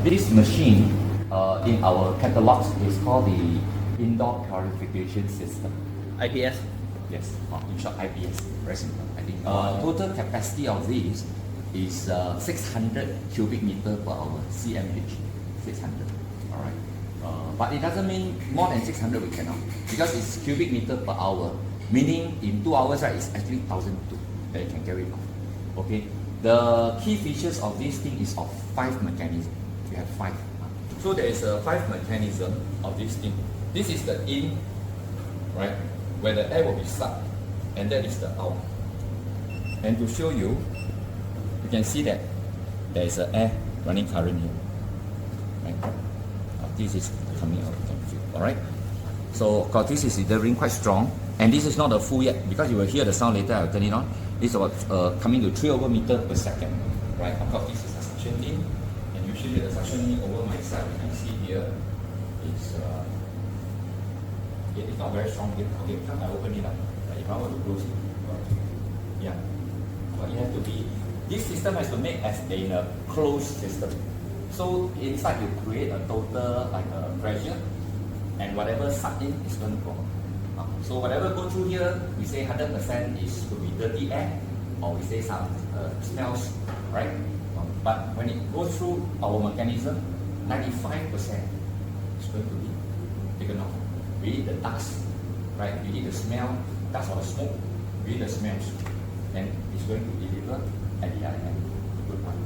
This machine in our catalogs is called the Indoor Purification System. IPS. Yes, in short IPS, very simple. I think total capacity of this is 600 cubic meter per hour, CMH, 600, all right. But it doesn't mean more than 600 we cannot, because it's cubic meter per hour, meaning in 2 hours, right, it's actually 1,002 that you can carry it off. Okay, the key features of this thing is of 5 mechanisms. We have 5. So there is a 5 mechanism of this thing. This is the in, right, where the air will be sucked, and that is the out. And to show you, you can see that there is an air running current here. Right? This is coming out, you can feel. Alright? So, because this is delivering quite strong, and this is not a full yet, because you will hear the sound later, I'll turn it on. This is about coming to 3 over meter per second. Right? Of course, this is a suction in, and usually the suction in over my side, you can see here, it's not very strong here. Okay, come I open it up. Right? If I want to close it, yeah. But it has to be, this system has to make as in a closed system. So inside you create a total like a pressure, and whatever sucked in is going to go. So whatever go through here, we say 100% is to be dirty air, or we say some smells, right? But when it goes through our mechanism, 95% is going to be taken off. We eat the dust, right? We eat the smell, dust or the smoke. We eat the smells, and it's going to deliver at the other end. Good one.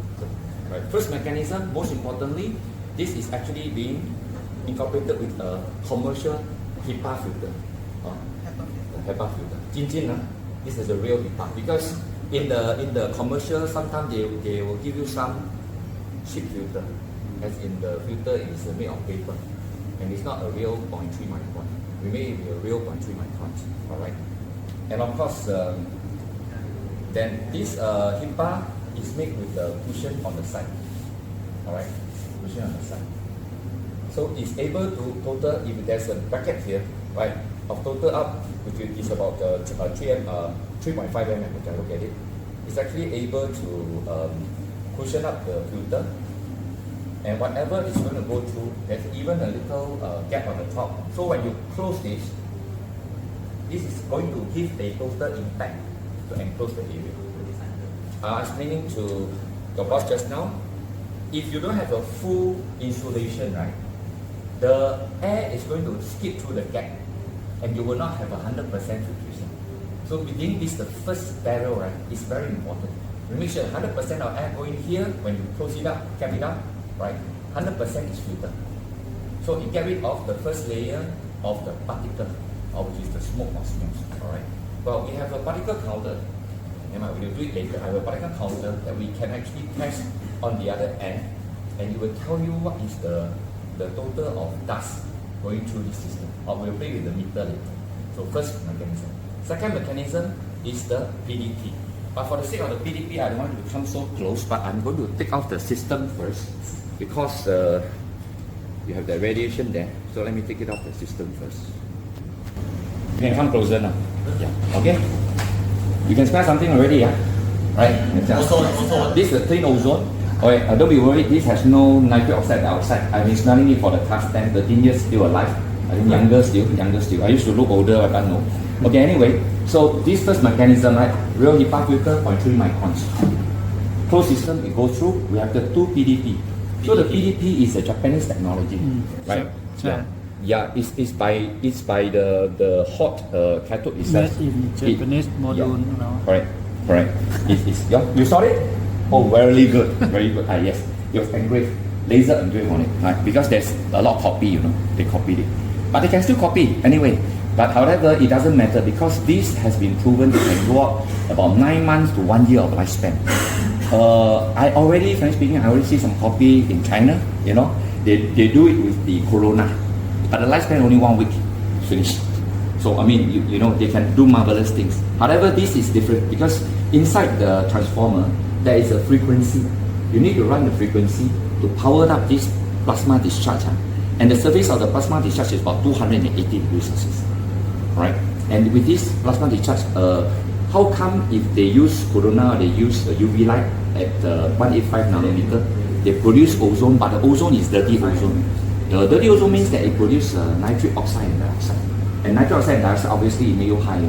Right. First mechanism, most importantly, this is actually being incorporated with a commercial HEPA filter. HEPA filter. This is the real HEPA, because in the commercial, sometimes they will give you some cheap filter, as in the filter is made of paper, and it's not a real 0.3 micron. We made it a real 0.3 microns. All right. And of course, then this HEPA is made with the cushion on the side. Alright, cushion on the side. So it's able to total, if there's a bracket here, right, of total up, which is about 3.5 mm, which I look at it, it's actually able to cushion up the filter, and whatever is going to go through, there's even a little gap on the top. So when you close this is going to give a total impact to enclose the area. Explaining to your boss just now, if you don't have a full insulation, right, the air is going to skip through the gap, and you will not have 100% filtration. So within this, the first barrel, right, is very important. You make sure 100% of air going here, when you close it up, cap it up, right, 100% is filtered. So it get rid of the first layer of the particle, which is the smoke or smells. Alright. Well, we have a particle counter. We'll do it later. I have a particle counter that we can actually test on the other end, and it will tell you what is the total of dust going through this system. Or we'll play with the meter later. So first mechanism. Second mechanism is the PDP. But for the sake of the PDP, I don't want it to come so close, but I'm going to take off the system first, because you have the radiation there. So let me take it off the system first. You can come closer now. Yeah. Okay? You can smell something already, yeah? Right? Ozone. This is the clean ozone. Okay, don't be worried, this has no nitric oxide outside. I've been smelling it for the past 10, 13 years, still alive. I think younger still. I used to look older, I don't know. Okay, anyway, so this first mechanism, right? Real HEPA filter, 0.3 microns. Closed system, it goes through. We have the 2 PDP. So the PDP is a Japanese technology, right? Sure. Yeah, it's by the hot cathode itself. Made in Japanese module. Yeah. Correct. You saw it? Oh, very good, very good. Yes, it was engraved, laser engraved on it, right? Because there's a lot of copy, they copied it, but they can still copy anyway. But however, it doesn't matter, because this has been proven to can go up about 9 months to 1 year of lifespan. I already, frankly speaking, I already see some copy in China. They do it with the Corona, but the lifespan only 1 week, finished. So I mean, they can do marvelous things. However, this is different, because inside the transformer there is a frequency. You need to run the frequency to power up this plasma discharge, and the surface of the plasma discharge is about 280 degrees Celsius, right? And with this plasma discharge, how come if they use Corona or they use UV light at 185 nanometer, they produce ozone, but the ozone is dirty ozone. The dirty ozone means that it produces nitric oxide and dioxide. And nitric oxide and dioxide obviously it make you high,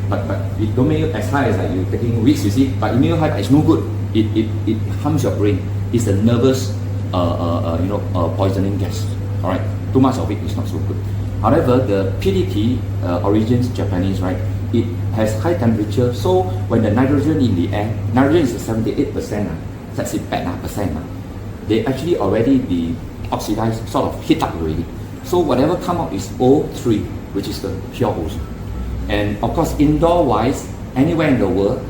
but it don't make you as high as like you taking weeds, you see. But it make you high, but it's no good. It harms your brain. It's a nervous, poisoning gas. All right, too much of it is not so good. However, the PDP origins Japanese, right? It has high temperature, so when the nitrogen in the air, nitrogen is 78%, that's it, percent. They actually already be oxidized, sort of heat up already. So whatever come out is O3, which is the pure ozone. And of course, indoor-wise, anywhere in the world,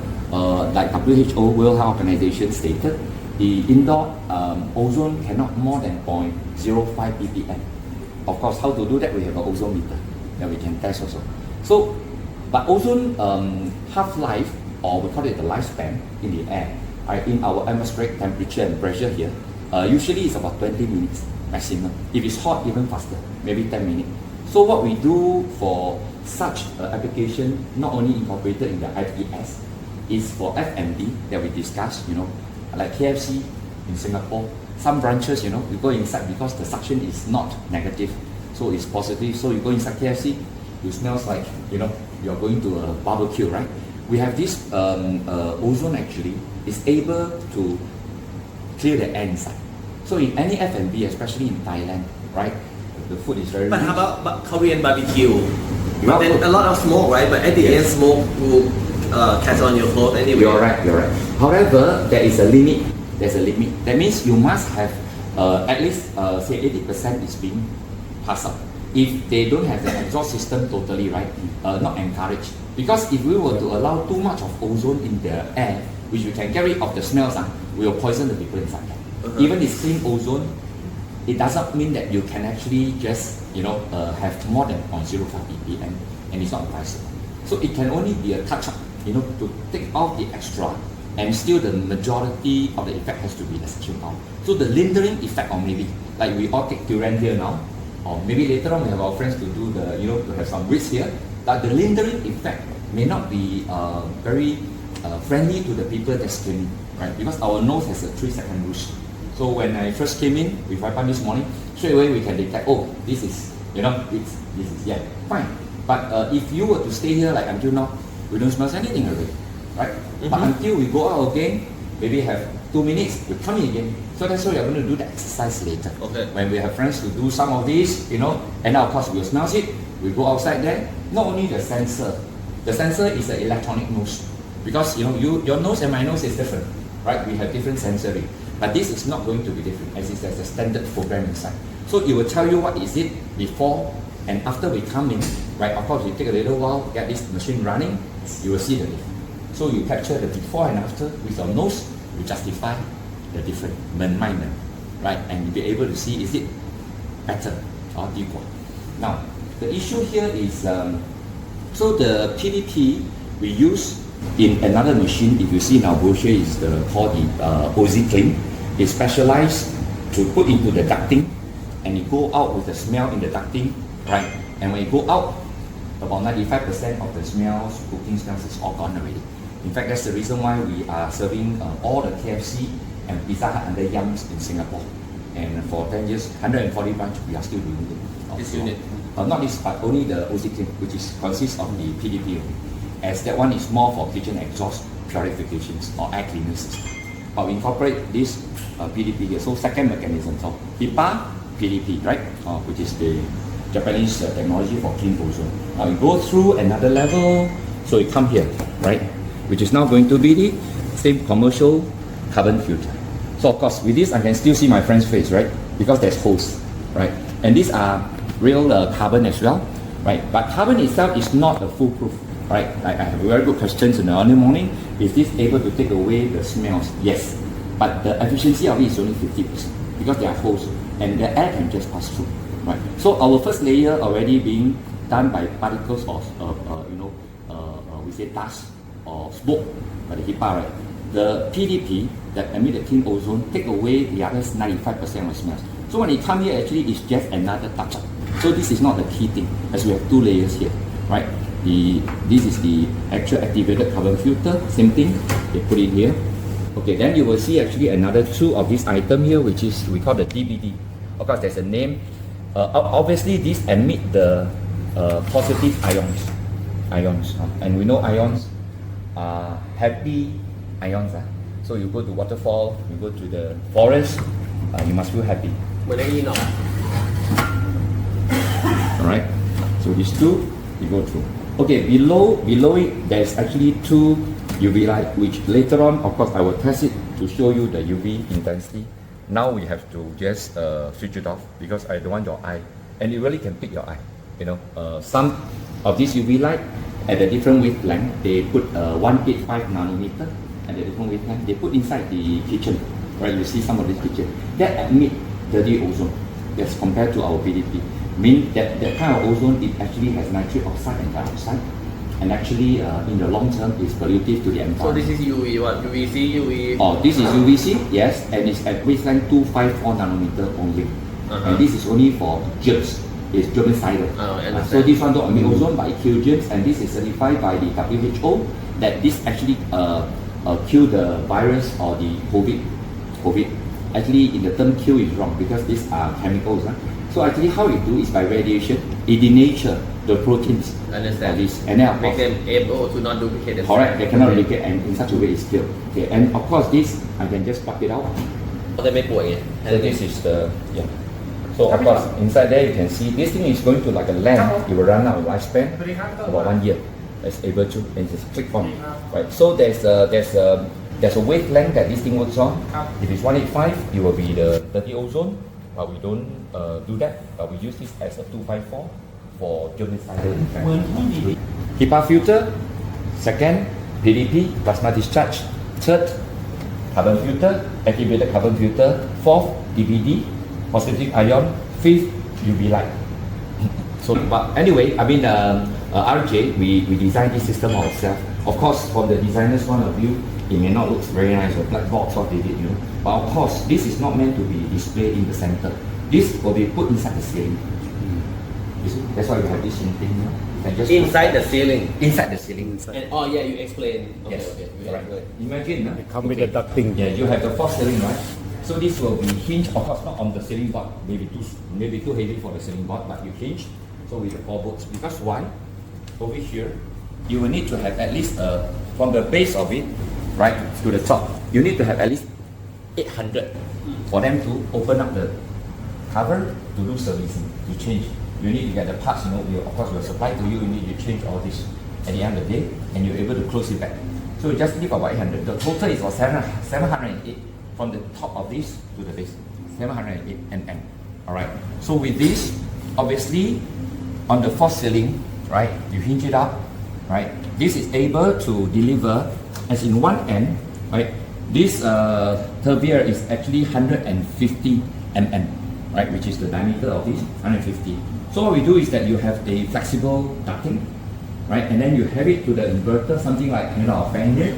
like WHO, World Health Organization stated, the indoor ozone cannot more than 0.05 ppm. Of course, how to do that? We have an ozone meter that we can test also. So, but ozone half-life, or we call it the lifespan in the air, in our atmospheric temperature and pressure here, usually it's about 20 minutes maximum. If it's hot, even faster, maybe 10 minutes. So what we do for such application, not only incorporated in the IPS, is for F&B that we discussed, like KFC in Singapore. Some branches, you go inside because the suction is not negative, so it's positive. So you go inside KFC, it smells like, you're going to a barbecue, right? We have this ozone actually is able to clear the air inside. So in any F&B, especially in Thailand, right, the food is very But rich. how about Korean barbecue? Well, Then a lot of smoke, right? But at the end, smoke will catch on your clothes anyway. You're right. However, there is a limit. There's a limit. That means you must have at least say 80% is being passed out. If they don't have the exhaust system totally, right, not encouraged. Because if we were to allow too much of ozone in the air, which we can get rid of the smells, we will poison the people inside there. Even if clean ozone, it doesn't mean that you can actually just have more than 0.05 ppm, and it's not advisable. So it can only be a touch-up, to take out the extra, and still the majority of the effect has to be the suction power. So the lingering effect, or maybe like we all take durian here now, or maybe later on we have our friends to do the to have some weeds here. But the lingering effect may not be very friendly to the people that's cleaning, right? Because our nose has a 3-second rouge. So when I first came in with Wipan this morning, straight away we can detect, oh, this is, this is fine. But if you were to stay here like until now, we don't smell anything already, right? But until we go out again, maybe have 2 minutes, we come in again. So that's why we're going to do the exercise later. Okay. When we have friends to do some of this, and now of course we'll smell it, we go outside there, not only the sensor is an electronic nose. Because your nose and my nose is different, right? We have different sensory. But this is not going to be different, as it's a standard program inside. So it will tell you what is it before and after we come in, right? Of course, you take a little while, get this machine running, you will see the difference. So you capture the before and after with your nose, you justify the difference, minor, right? And you'll be able to see, is it better or equal? Now, the issue here is, so the PDP we use in another machine, if you see in our brochure, is called the OZClean. It's specialized to put into the ducting, and you go out with the smell in the ducting, right? And when you go out, about 95% of the smells, cooking smells, is all gone already. In fact, that's the reason why we are serving all the KFC and Pizza Hut under Yums in Singapore. And for 10 years, 140 branches, we are still doing it. This unit? Not this, but only the OZClean, which consists of the PDP only. As that one is more for kitchen exhaust purifications or air cleaner system. But we incorporate this PDP here. So second mechanism, so HEPA, PDP, right? Which is the Japanese technology for clean ozone. Now we go through another level, so we come here, right? Which is now going to be the same commercial carbon filter. So of course, with this I can still see my friend's face, right? Because there's holes, right? And these are real carbon as well, right? But carbon itself is not a foolproof. Right, I have very good questions in the early morning. Is this able to take away the smells? Yes, but the efficiency of it is only 50% because there are holes and the air can just pass through. Right. So our first layer already being done by particles of we say dust or smoke by the HEPA. Right. The PDP that emit the clean ozone take away the other 95% of smells. So when it come here, actually it's just another touch-up. So this is not the key thing, as we have 2 layers here, right? This is the actual activated carbon filter, same thing, they put it here, Okay, then you will see actually another two of this item here, which is we call the DVD. Of course, there's a name. Obviously, these emit the positive ions, and we know ions are happy ions. So you go to waterfall, you go to the forest, you must feel happy. Alright, so these two you go through. Okay, below it there's actually two UV light, which later on, of course, I will test it to show you the UV intensity. Now we have to just switch it off because I don't want your eye, and it really can pick your eye. You know, some of this UV light at a different wavelength, they put 185 nanometer at a different wavelength. They put inside the kitchen, right? You see some of this kitchen that emit dirty ozone. That's compared to our PDP. Mean that kind of ozone, it actually has nitric oxide and dioxide, and actually in the long term is pollutive to the environment. So this is UV what? UVC, UV? Oh, this is UVC, yes, and it's at wavelength 254 nanometer only. And this is only for germs. It's germicidal. So this one don't emit ozone, but it kills germs, and this is certified by the WHO that this actually kill the virus or the COVID. Actually, in the term kill is wrong because these are chemicals. So actually, how it do is by radiation. It denature the proteins. Understand. This, and then make them able to not duplicate themselves. Correct. They cannot duplicate, and in such a way it's killed. Okay, and of course this I can just pluck it out. So this is the So of course inside there you can see this thing is going to like a lamp. It will run out of lifespan about 1 year. It's able to and just click on. Right. So there's a wavelength that this thing works on. If it's 185, it will be the dirty ozone. But we don't do that. But we use this as a 254 for germicidal effect. HEPA filter, second, PDP, plasma discharge, third, carbon filter, activated carbon filter, fourth, DVD, positive ion, fifth, UV light. So, but anyway, I mean, RJ, we designed this system ourselves. Of course, from the designer's point of view, it may not look very nice, a black box what they did, you know. But of course, this is not meant to be displayed in the center. This will be put inside the ceiling. You see, that's why we have this thing, you know. You can just inside the ceiling. Inside the ceiling. And, oh yeah, you explain. Okay, yes. Okay. Right. Imagine, come with the ducting. Yeah, you have the false ceiling, right? So this will be hinged, of course, not on the ceiling board. Maybe too heavy for the ceiling board, but you hinge. So with the 4 bolts. Because why? Over here, you will need to have at least from the base of it, right, to the top, you need to have at least 800 for them to open up the cover to do servicing, to change. You need to get the parts, you know, of course we'll supply to you, you need to change all this at the end of the day, and you're able to close it back. So you just leave about 800. The total is about 708 from the top of this to the base, 708 mm. Alright, so with this, obviously, on the false ceiling, right, you hinge it up, right, this is able to deliver, as in one end, right, this turbier is actually 150 mm, right, which is the diameter of this, 150. So what we do is that you have a flexible ducting, right, and then you have it to the inverter, something like, you know, a fan here,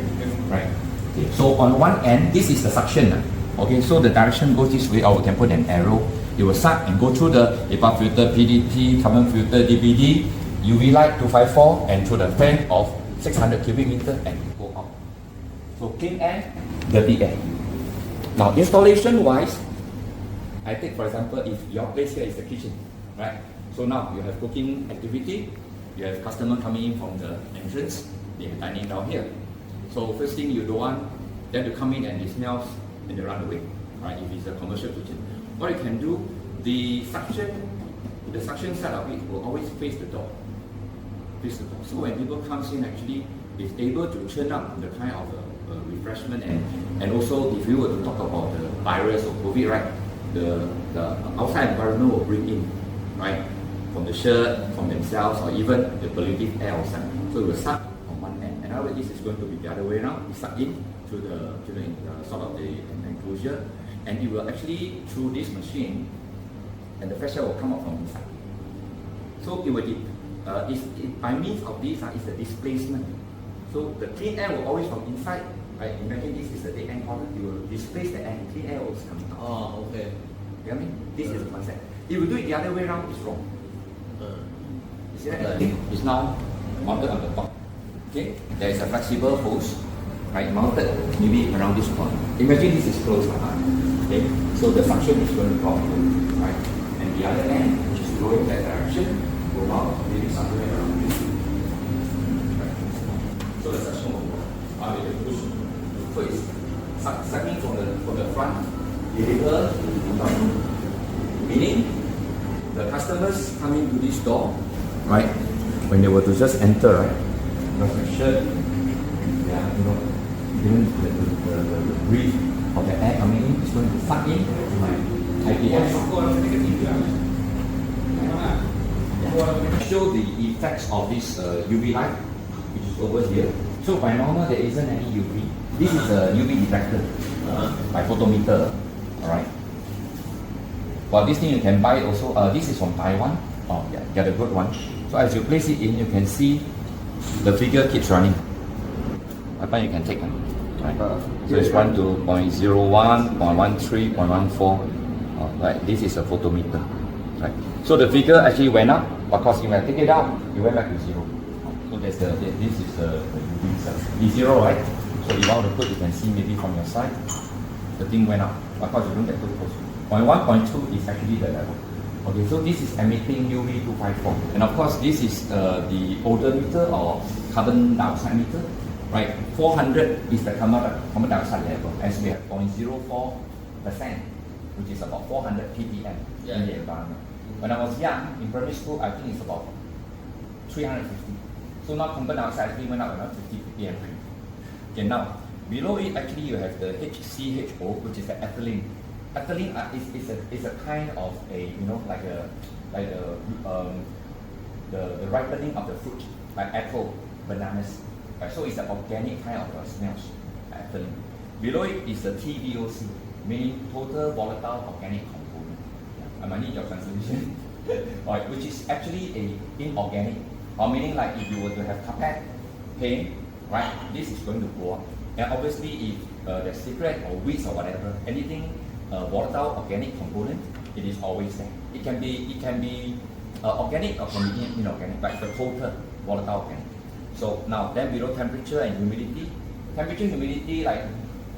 right. Okay. So on one end, this is the suction. Okay, so the direction goes this way, or we can put an arrow. It will suck and go through the HEPA filter, PDP, carbon filter, DVD, UV light 254, and through the fan of 600 cubic meter and go out. So clean air, dirty air. Now installation wise, I take for example, if your place here is the kitchen, right? So now you have cooking activity, you have customer coming in from the entrance, they are dining down here. So first thing you don't want them to come in and it smells and they run away, right? If it's a commercial kitchen. What you can do, the suction side of it will always face the door. Face the door. So when people comes in, actually, it's able to turn up the kind of refreshment and also if you were to talk about the virus or COVID, right? The outside environment will bring in, right? From the shirt, from themselves, or even the pollutive air outside. So it will suck on one end. And now this is going to be the other way around. We suck in to the sort of the enclosure, and it will actually through this machine, and the fresh air will come out from inside. So it will by means of this is the displacement. So the clean air will always from inside. Right? Imagine this is the dead end corner. It will displace the air. Clean air will come out. Oh, okay. You get me? This is the concept. If you do it the other way around, it's wrong. You see that? It's now mounted on the top. Okay? There is a flexible hose, right, mounted maybe around this corner. Imagine this is closed, okay? So the suction is going to drop here, right? And the other end, which is going that direction, will mount maybe somewhere around this. Right? So the suction will go. With the push. So it's sucking from the front, deliver to the back. Meaning, the customers coming to this door, right? When they were to just enter, right? Because my shirt, yeah, you know, even the breeze of the air coming in is going to suck in to my IPS. Show the effects of this UV light, which is over here. So by normal there isn't any UV. This is a UV detector by photometer, alright. But this thing you can buy also. This is from Taiwan. Oh yeah, get a good one. So as you place it in, you can see the figure keeps running. I find you can take it. Right. So it's run to 0.01, 0.13, 0.14. Right. This is a photometer. Right. So the figure actually went up, but because when I take it out, it went back to zero. So this is the UV cell. It's zero, right? So if I want to put, you can see maybe from your side, the thing went up. But because you don't get too close. 0.1, 0.2 is actually the level. Okay, so this is emitting UV 254. And of course, this is the odometer or carbon dioxide meter. Right, 400 is the carbon dioxide level, as we have 0.04%, which is about 400 TPN in the environment. When I was young, in primary school, I think it's about 350. So now carbon dioxide actually went up around 50 TPM. Okay, now below it actually you have the HCHO, which is the ethylene. Ethylene is a kind of a, you know, like the ripening of the fruit, like apple, bananas. Right, so it's an organic kind of smells, ethylene. Below it is the TVOC, meaning total volatile organic component. I might need your translation. Right, which is actually a inorganic, or meaning like if you were to have carpet, paint, right, this is going to go up. And obviously if there's cigarette or weeds or whatever, anything volatile organic component, it is always there. It can be organic or can be inorganic, but the total volatile organic. So now then below temperature and humidity. Temperature and humidity, like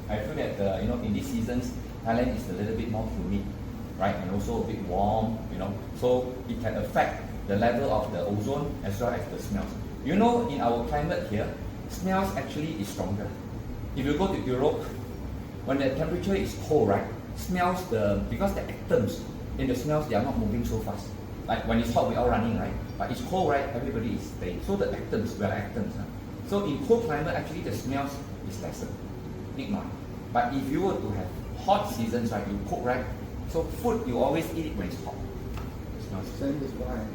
I feel that you know, in these seasons, Thailand is a little bit more humid, right, and also a bit warm, you know. So it can affect the level of the ozone as well as the smells. You know, in our climate here, smells actually is stronger. If you go to Europe, when the temperature is cold, right, smells because the atoms in the smells, they are not moving so fast. Like when it's hot, we're all running, right? But it's cold, right? Everybody is staying. So the atoms, we are atoms. Huh? So in cold climate, actually the smells is lesser. Not. But if you were to have hot seasons, right, you cook, right? So food, you always eat it when it's hot. It smells. Same as wine.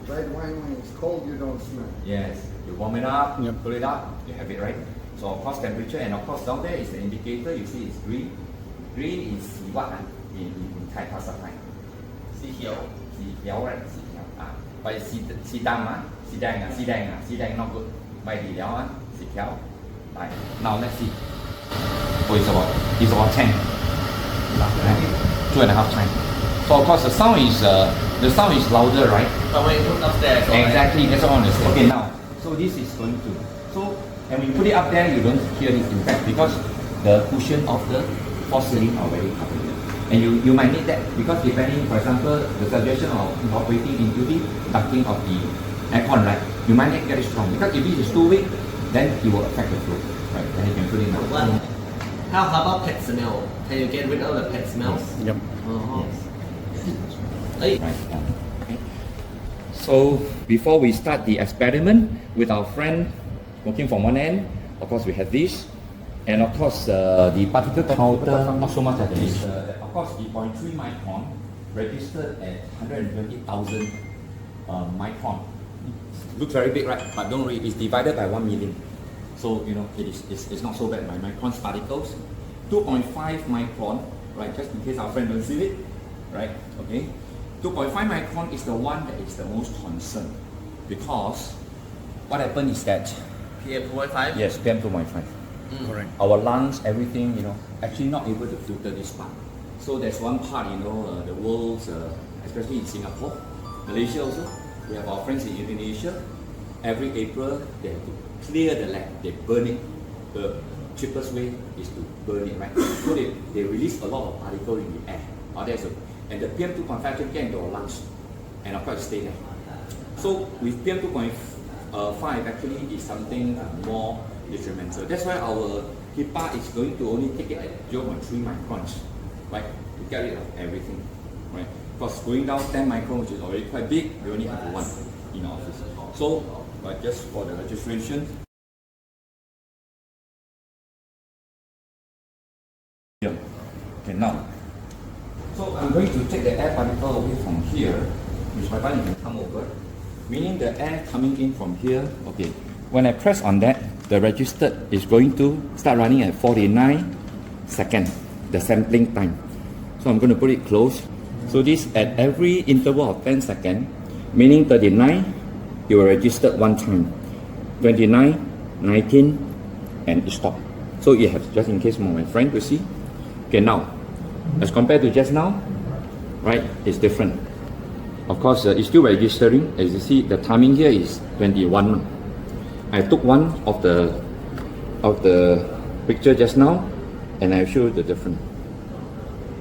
Red wine, when it's cold, you don't smell. Yes. You warm it up, you pull it up, you have it, right? So of course temperature, and of course down there is the indicator. You see it's green. Green is what in Thai Thai. สีเขียว right? สีเขียว ไปสีดำสีแดง not good ไม่ดีแล้วสีเขียว right now let's see oh it's about 10 2.5 times so of course the sound is louder, right? but when you put upstairs exactly, that's what I want to say. Okay, now so this is going to and when you put it up there, you don't hear this impact because the cushion of the false ceiling are very covered. And you might need that because depending, for example, the suggestion of incorporating into the ducting of the aircon, right? You might not get it strong because if it is too weak, then it will affect the flow, right? Then you can put it now. How about pet smell? Can you get rid of the pet smells? Yep. Yes. Right. Okay. So before we start the experiment with our friend working from one end, of course we have this. And of course, the particle counter, not so much as this. Of course, the 0.3 micron registered at 120,000 micron. Looks very big, right? But don't worry, it's divided by 1 million. So, you know, it's not so bad. My micron particles, 2.5 micron, right? Just in case our friend don't see it, right? Okay. 2.5 micron is the one that is the most concerned because what happened is that PM 2.5? yes, PM 2.5. Correct. Our lungs, everything, you know, actually not able to filter this part. So there's one part, you know, the world's, especially in Singapore, Malaysia also, we have our friends in Indonesia. Every April, they have to clear the land, they burn it cheapest way is to burn it, right? So they release a lot of particles in the air. And the PM2.5 get into our lungs, and of course stay there. So with PM2.5 actually is something more detrimental. That's why our HEPA is going to only take it at 0.3 microns, right? To get rid of everything, right? Because going down 10 microns, which is already quite big, we only have one in our office. So, but just for the registration. Yeah. Okay, now. So I'm going to take the air particle away from here, which by you can come over. Meaning the air coming in from here, okay. When I press on that, the registered is going to start running at 49 seconds, the sampling time. So I'm going to put it close. So this at every interval of 10 seconds, meaning 39, you will register one time. 29, 19, and it stop. So you have, just in case for my friend to see. Okay, now, as compared to just now, right, it's different. Of course, it's still registering. As you see, the timing here is 21. I took one of the picture just now, and I show you the difference.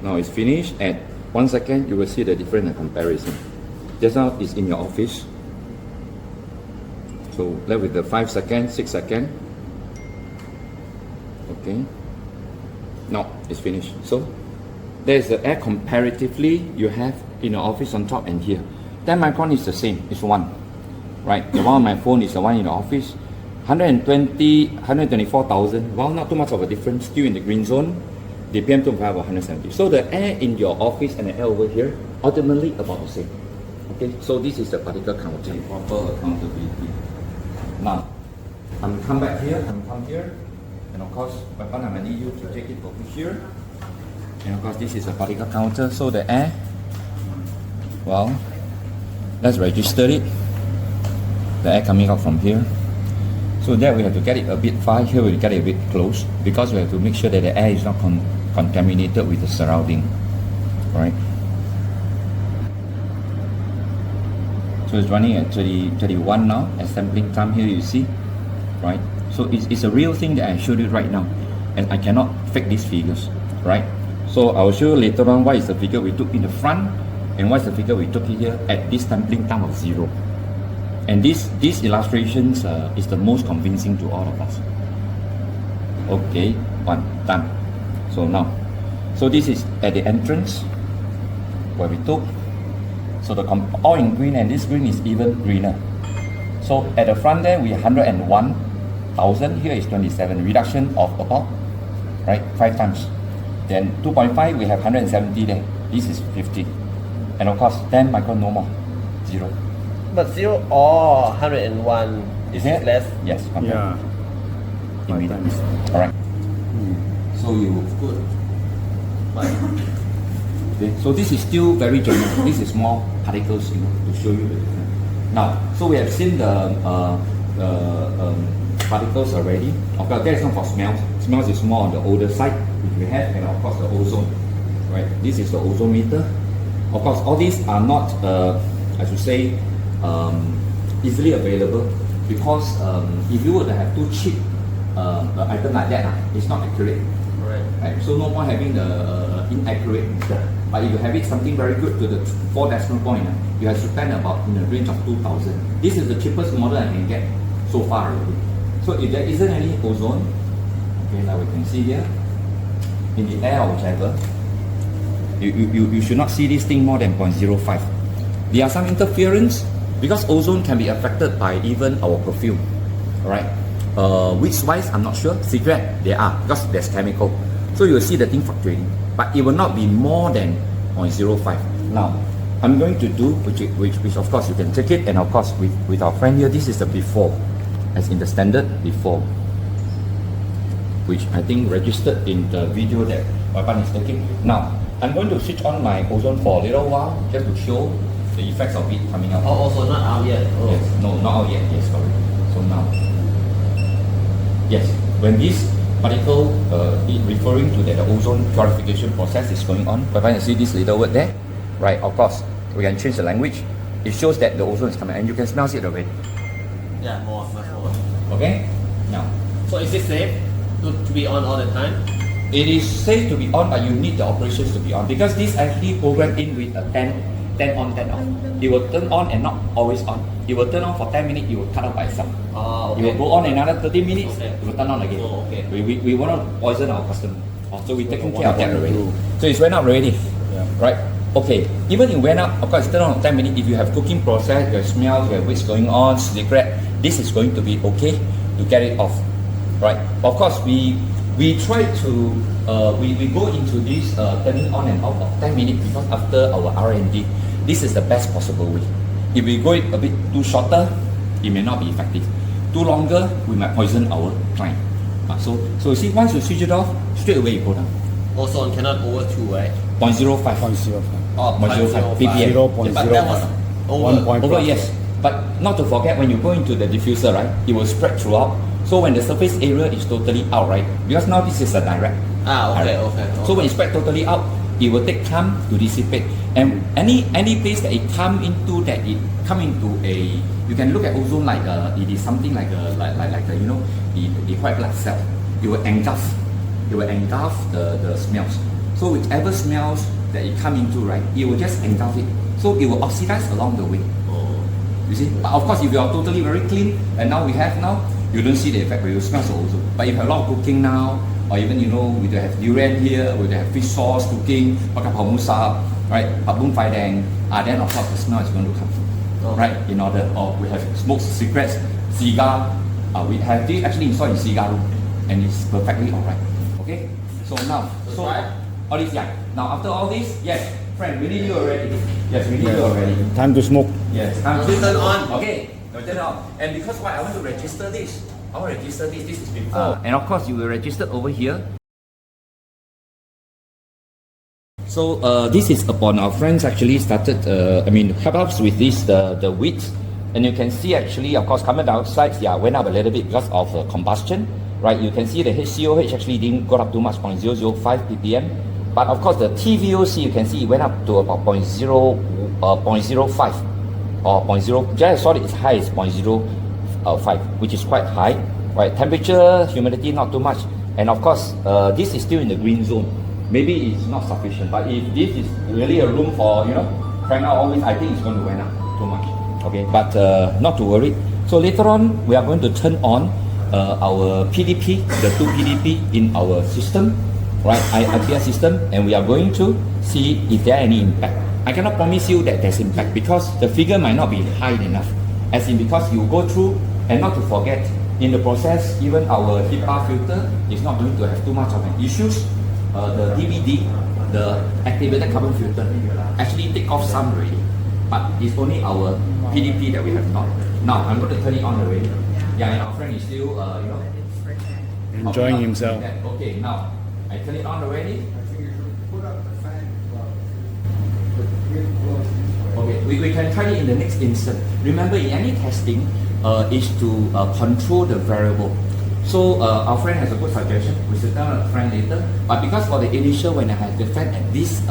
Now it's finished. At 1 second, you will see the difference in comparison. Just now it's in your office. So left with the 5 seconds, 6 seconds. Okay. Now it's finished. So there's the air comparatively you have in your office on top and here. 10 micron is the same, it's 1. Right? The one on my phone is the one in the office. 124,000. Well, not too much of a difference, still in the green zone. The PM2.5 about 170. So the air in your office and the air over here, ultimately about the same. Okay, so this is the particle counter, proper accountability. Now, I'm come back here, come here, and of course, weapon I need you to take it over here. And of course, this is a particle counter, so the air, well, let's register it. The air coming out from here. So there we have to get it a bit far, here we get it a bit close, because we have to make sure that the air is not contaminated with the surrounding. Alright. So it's running at 31 now, at sampling time here you see. Right? So it's a real thing that I showed you right now. And I cannot fake these figures. Right? So I will show you later on what is the figure we took in the front and what is the figure we took here at this sampling time of 0. And these illustrations is the most convincing to all of us. Okay, done. So now, so this is at the entrance where we took. So the all in green, and this green is even greener. So at the front there we 101,000. Here is 27, reduction of about 5 times. Then 2.5 we have 170 there. This is 50, and of course 10 micron no more, 0. But 0 or 101 is it less? Yes. Yeah. Immediately. Alright. So you put. Okay. So this is still very general. This is more particles, to show you the difference. Now, so we have seen the particles already. Of course, that is not for smells. Smells is more on the older side, which we have, and of course the ozone. Right. This is the ozone meter. Of course, all these are not, I should say, easily available, because if you were to have too cheap item like that, it's not accurate. Right. So no point having the inaccurate meter. But if you have it something very good to the 4 decimal point, you have to spend about in the range of 2,000. This is the cheapest model I can get so far already. So if there isn't any ozone, okay, like we can see here, in the air or whichever, you should not see this thing more than 0.05. There are some interference, because ozone can be affected by even our perfume. Alright? Which wise, I'm not sure. Cigarette, there are, because there's chemical. So you will see the thing fluctuating. But it will not be more than 0.05. Now, I'm going to do, which of course you can check it, and of course with our friend here, this is the before, as in the standard before, which I think registered in the video that Wapan is taking. Now, I'm going to switch on my ozone for a little while, just to show the effects of it coming out. Oh, also not out yet? Oh. Yes, no, not out yet, yes, sorry. So now, yes, when this particle referring to the ozone purification process is going on, but when you see this little word there, right, of course, we can change the language. It shows that the ozone is coming, and you can smell it already. Yeah, much more. Okay? Now, So is it safe? to be on all the time? It is safe to be on, but you need the operations to be on because this actually programmed in with a 10 on, 10 off. It will turn on and not always on. It will turn on for 10 minutes, it will cut off by itself. Oh, okay. It will go on another 30 minutes, Okay. it will turn on again. Oh, okay. We want to poison our customer. So we taking care of that already. So it's went up already. Right? Okay. Even it went up, of course, turn on 10 minutes. If you have cooking process, you have smell, you have what's going on, cigarette, this is going to be okay to get it off. Right? Of course, we try to we go into this turning on and off of 10 minutes because after our R&D, this is the best possible way. If we go it a bit too shorter, it may not be effective. Too longer, we might poison our client. So you see, once you switch it off, straight away you go down. Also, cannot over 2, right? 0.05. 0.05. Oh, 0.05 ppm. 0.05. But that was over. 1 Over, yes. But not to forget, when you go into the diffuser, right, it will spread throughout. So when the surface area is totally out, right, because now this is a direct. Okay. So when it spread totally out, it will take time to dissipate. And any place that it come into, you can look at ozone like it is something like the white blood cell. It will engulf the smells. So whichever smells that it come into, right, it will just engulf it. So it will oxidize along the way. You see? But of course, if you are totally very clean, and you don't see the effect, but you smell so ozone. But if you have a lot of cooking now, or even we have durian here, we have fish sauce cooking, musa, right, papung fai dang, then of course the smell is going to come. Right, in order, or we have smoked cigarettes, cigar, we have this actually installed in cigar room, and it's perfectly alright. Okay, so now, all this, now after all this, yes, friend, we need you already. Yes, we need you already. Time to smoke. Yes, time to Turn on. Okay, now turn on. And because why? I want to register this. This is before. And of course, you will register over here. So this is upon our friends actually started, help us with this, the width. And you can see actually, of course, carbon dioxide, went up a little bit because of combustion, right? You can see the HCOH actually didn't go up too much, 0.005 ppm. But of course, the TVOC, you can see it went up to about 0.05 or 0. Just I saw it as high as 0.05, which is quite high, right? Temperature, humidity, not too much. And of course, this is still in the green zone. Maybe it's not sufficient, but if this is really a room for, trying out all this, I think it's going to went up too much. Okay, but not to worry. So later on, we are going to turn on our PDP, the 2 PDP in our system, right, IPS system, and we are going to see if there are any impact. I cannot promise you that there's impact because the figure might not be high enough, as in because you go through, and not to forget, in the process, even our HEPA filter is not going to have too much of an issues. The DVD, the activated carbon filter, actually take off some already, but it's only our PDP that we have not. Now I'm going to turn it on already. And our friend is still, Enjoying himself. Okay, now I turn it on already. I think you should put up the fan. Okay, we can try it in the next instant. Remember, in any testing, is to control the variable. So our friend has a good suggestion. We should tell our friend later. But because for the initial, when I have the fan at this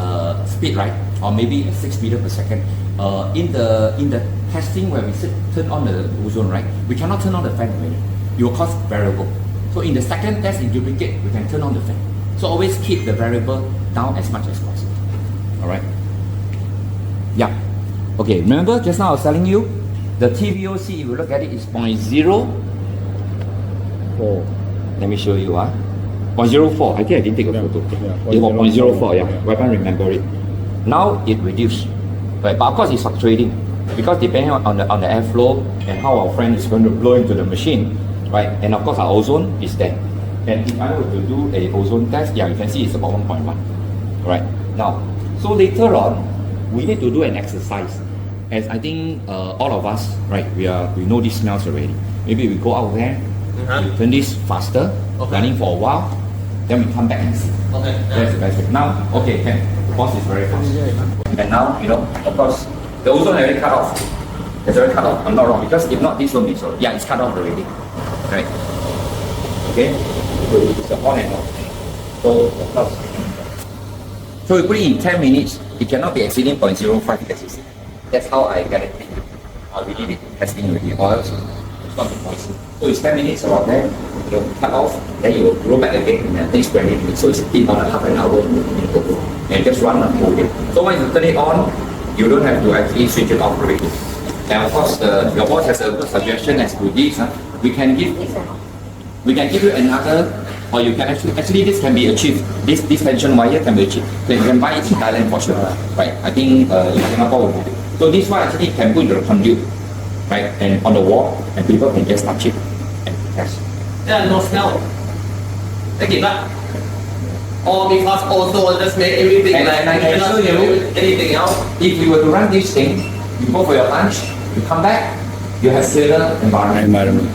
speed, right, or maybe at 6 meters per second, in the testing where we turn on the ozone, right, we cannot turn on the fan already. It will cause variable. So in the second test in duplicate, we can turn on the fan. So always keep the variable down as much as possible. All right. Yeah. Okay. Remember just now I was telling you, the TVOC, if you look at it, is 0.04. Let me show you. 0.04. I think I didn't take a photo. It's 0.04. Yeah. I can't remember it. Now it reduced. Right. But of course it's fluctuating because depending on the airflow and how our friend is going to blow into the machine, right? And of course our ozone is there. And if I were to do a ozone test, you can see it's about 1.1. Right. Now, so later on, we need to do an exercise. As I think all of us, right, we know these smells already. Maybe we go out there, we turn this faster, running for a while, then we come back and see. Okay. That's the best way. Now, okay, can. Boss is very fast. And now, of course, the ozone already cut off. It's already cut off. I'm not wrong, because if not, this won't be so. Yeah, it's cut off already. Right. Okay. So it's on and off. So, of course. So we put it in 10 minutes. It cannot be exceeding 0.05 as you see. That's how I guarantee you. We did it testing already. Or else not noisy. So it's 10 minutes about there, you cut off, then you roll back again, and then it's 20 minutes. So it's in on a half an hour in total. And just run the whole day. So once you turn it on, you don't have to actually switch it off already. And of course, your boss has a good suggestion as to this. We can give you another, or you can actually this can be achieved. This tension wire can be achieved. So you can buy it in Thailand for sure, right? I think in Singapore, so this one actually can put in the conduit, right? And on the wall, and people can just touch it and test. Yeah, no smell. Take it back. Or because also just make everything And I can show you anything else. If you were to run this thing, you go for your lunch, you come back, you have cleaner environment. Environment.